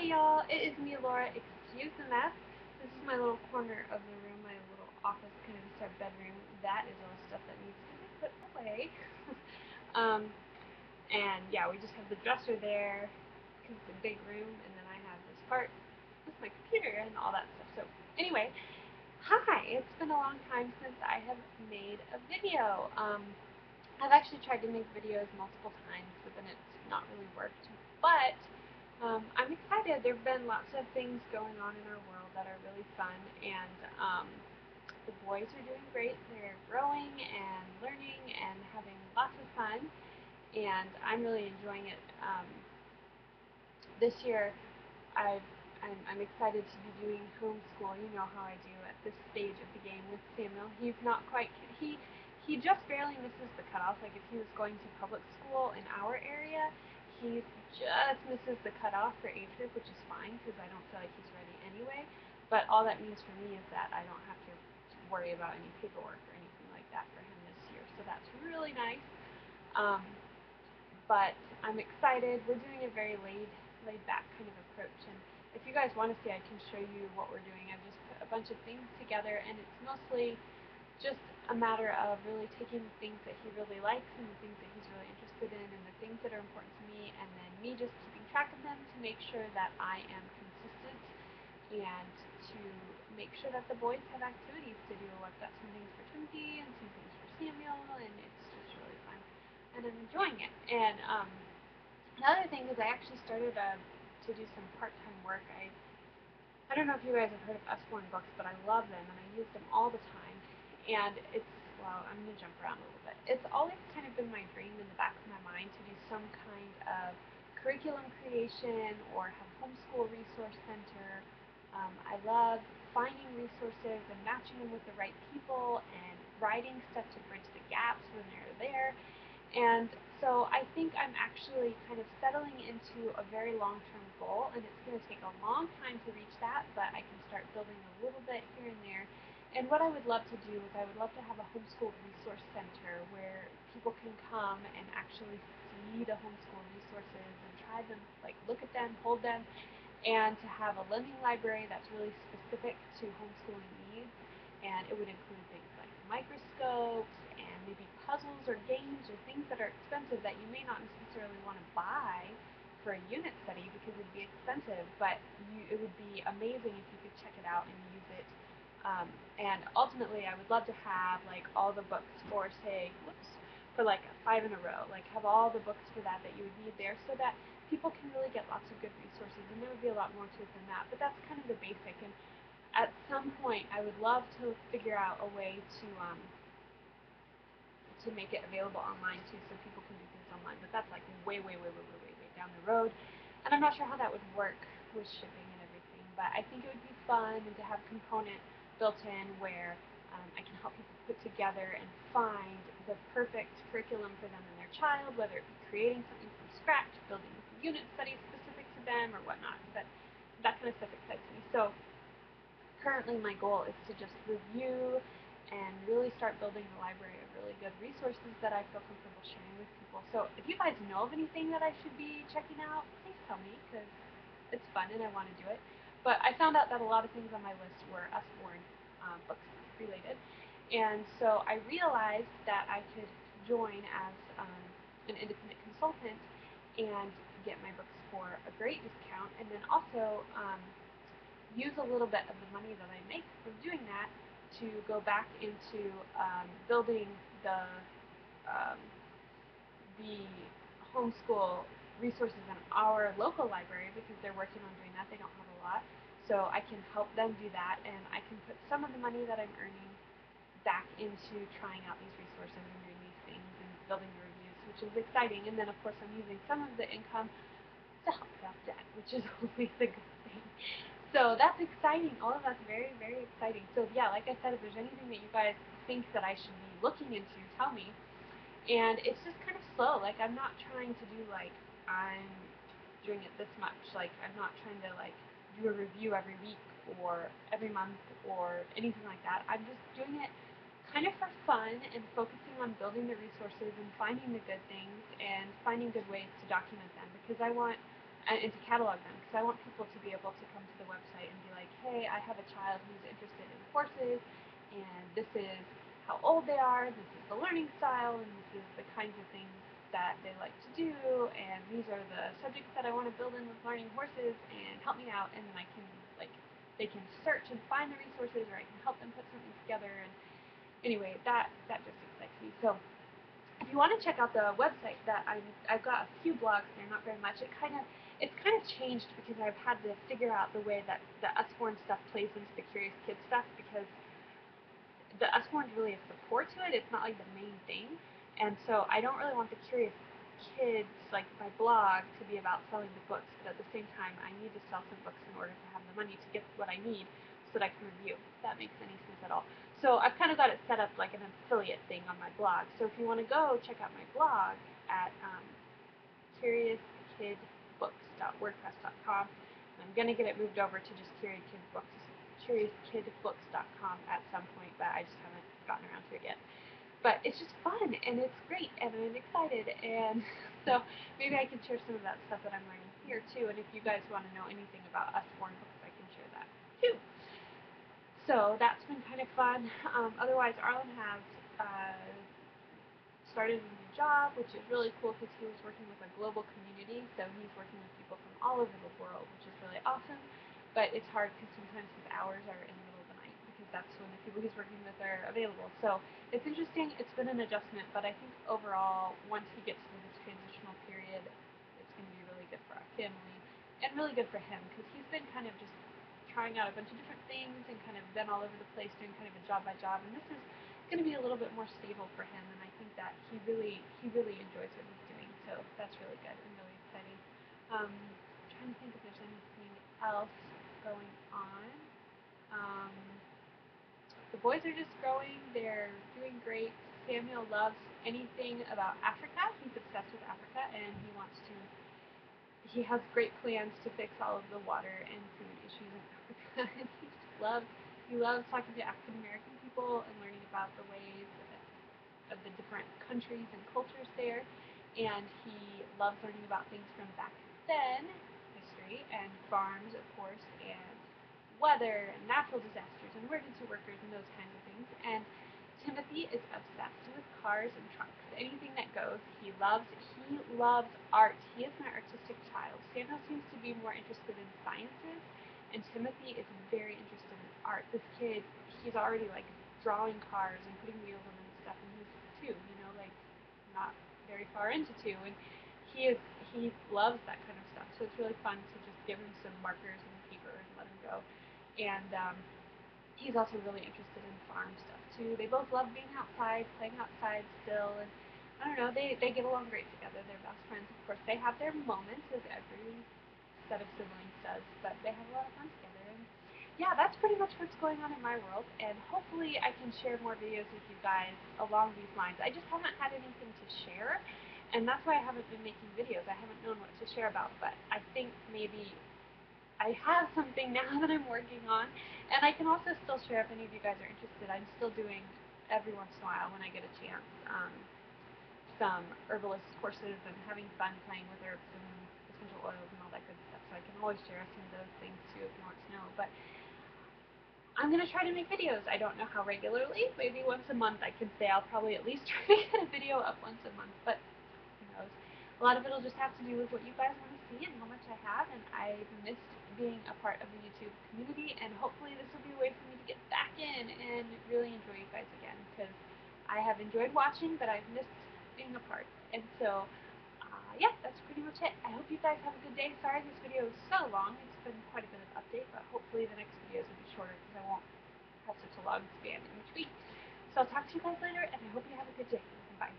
Hey y'all, it is me, Laura. Excuse the mess. This is my little corner of the room, my little office, kind of just our bedroom. That is all stuff that needs to be put away. um, and yeah, we just have the dresser there because it's a big room, and then I have this part with my computer and all that stuff. So anyway, hi. It's been a long time since I have made a video. I've actually tried to make videos multiple times, but then it's not really worked. But I'm excited. There have been lots of things going on in our world that are really fun, and the boys are doing great. They're growing and learning and having lots of fun, and I'm really enjoying it. This year, I'm excited to be doing homeschool. You know how I do at this stage of the game with Samuel. He's not quite he just barely misses the cutoff. Like if he was going to public school in our area, he just misses the cutoff for age group, which is fine because I don't feel like he's ready anyway. But all that means for me is that I don't have to worry about any paperwork or anything like that for him this year. So that's really nice. Um, but I'm excited. We're doing a very laid back kind of approach, and if you guys want to see, I can show you what we're doing. I've just put a bunch of things together, and it's mostly just a matter of really taking the things that he really likes and the things that he's really interested in and the things that are important to me, and then me just keeping track of them to make sure that I am consistent and to make sure that the boys have activities to do. I've got some things for Timothy and some things for Samuel, and it's just really fun, and I'm enjoying it. And another thing is I actually started to do some part-time work. I don't know if you guys have heard of Usborne books, but I love them and I use them all the time. And I'm going to jump around a little bit. It's always kind of been my dream in the back of my mind to do some kind of curriculum creation or have a homeschool resource center. I love finding resources and matching them with the right people and writing stuff to bridge the gaps when they're there. And so I think I'm actually kind of settling into a very long-term goal, and it's going to take a long time to reach that, but I can start building a little bit here and there. And what I would love to do is I would love to have a homeschool resource center where people can come and actually see the homeschool resources and try them, like look at them, hold them, and to have a lending library that's really specific to homeschooling needs. And it would include things like microscopes and maybe puzzles or games or things that are expensive that you may not necessarily want to buy for a unit study because it'd be expensive, but it would be amazing if you could check it out and use it. And ultimately, I would love to have like all the books for, say, for like 5 in a row, like have all the books for that you would need there, so that people can really get lots of good resources. And there would be a lot more to it than that, but that's kind of the basic. And at some point, I would love to figure out a way to make it available online too, so people can do things online. But that's like way down the road, and I'm not sure how that would work with shipping and everything. But I think it would be fun and to have a component built in where I can help people put together and find the perfect curriculum for them and their child, whether it be creating something from scratch, building unit studies specific to them, or whatnot. But that kind of stuff excites me. So currently my goal is to just review and really start building a library of really good resources that I feel comfortable sharing with people. So if you guys know of anything that I should be checking out, please tell me, because it's fun and I want to do it. But I found out that a lot of things on my list were Usborne books related. And so I realized that I could join as an independent consultant and get my books for a great discount, and then also use a little bit of the money that I make from doing that to go back into building um, the homeschool resources in our local library, because they're working on doing that. They don't have a lot. So I can help them do that, and I can put some of the money that I'm earning back into trying out these resources and doing these things and building the reviews, which is exciting. And then, of course, I'm using some of the income to help pay off debt, which is always a good thing. So that's exciting. All of that's very exciting. So yeah, like I said, if there's anything that you guys think that I should be looking into, tell me. And it's just kind of slow. Like I'm not trying to do like I'm doing it this much. Like I'm not trying to like do a review every week or every month or anything like that. I'm just doing it kind of for fun and focusing on building the resources and finding the good things and finding good ways to document them, because I want and to catalog them, because I want people to be able to come to the website and be like, hey, I have a child who's interested in horses, and this is how old they are, this is the learning style, and this is the kinds of things that they like to do, and these are the subjects that I want to build in with learning horses, and help me out, and then I can, like, they can search and find the resources, or I can help them put something together, and anyway, that just excites me. So if you want to check out the website, I've got a few blogs there, not very much. It's kind of changed because I've had to figure out the way that the Usborne stuff plays into the Curious Kids stuff, because the Usborne is really a support to it. It's not like the main thing, and so I don't really want the Curious Kids, like my blog, to be about selling the books. But at the same time, I need to sell some books in order to have the money to get what I need so that I can review. If that makes any sense at all. So I've kind of got it set up like an affiliate thing on my blog. So if you want to go check out my blog at CuriousKidBooks.wordpress.com, I'm gonna get it moved over to just CuriousKidBooks.com at some point, but I just haven't gotten around to it yet. But it's just fun, and it's great, and I'm excited, and so maybe I can share some of that stuff that I'm learning here too, and if you guys want to know anything about Usborne books, I can share that too. So that's been kind of fun. Otherwise, Arlen has started a new job, which is really cool because he was working with a global community, so he's working with people from all over the world, which is really awesome. But it's hard because sometimes his hours are in the middle of the night, because that's when the people he's working with are available. So it's interesting. It's been an adjustment, but I think overall, once he gets through this transitional period, it's going to be really good for our family and really good for him, because he's been kind of just trying out a bunch of different things and kind of been all over the place doing kind of a job by job, and this is going to be a little bit more stable for him, and I think that he really enjoys what he's doing, so that's really good and really exciting. Trying to think if there's anything else going on. Um, the boys are just growing, they're doing great. Samuel loves anything about Africa. He's obsessed with Africa, and he has great plans to fix all of the water and food issues in Africa. And he loves talking to African American people and learning about the ways of the different countries and cultures there. And he loves learning about things from back then, history, and farms, of course, and weather and natural disasters and emergency workers and those kinds of things. And Timothy is obsessed with cars and trucks. Anything that goes, he loves. He loves art. He is an artistic child. Samuel seems to be more interested in sciences, and Timothy is very interested in art. This kid, he's already like drawing cars and putting wheels on them and stuff, and he's 2, like not very far into 2, and he loves that kind of stuff. So it's really fun to just give him some markers and paper and let him go. And he's also really interested in farm stuff too. They both love being outside, playing outside still, and I don't know, they get along great together. They're best friends. Of course, they have their moments, as every set of siblings does, but they have a lot of fun together. And yeah, that's pretty much what's going on in my world, and hopefully I can share more videos with you guys along these lines. I just haven't had anything to share, and that's why I haven't been making videos. I haven't known what to share about, but I think maybe I have something now that I'm working on, and I can also still share if any of you guys are interested. I'm still doing, every once in a while when I get a chance, some herbalist courses and having fun playing with herbs and essential oils and all that good stuff. So I can always share some of those things too if you want to know. But I'm going to try to make videos. I don't know how regularly. Maybe once a month, I could say. I'll probably at least try to get a video up once a month, but who knows. A lot of it will just have to do with what you guys want to see and how much I have, and I've missed being a part of the YouTube community, and hopefully this will be a way for me to get back in and really enjoy you guys again, because I have enjoyed watching, but I've missed being a part. And so, yeah, that's pretty much it. I hope you guys have a good day. Sorry this video is so long. It's been quite a bit of update, but hopefully the next videos will be shorter because I won't have such a long span in each week. So I'll talk to you guys later, and I hope you have a good day. Bye.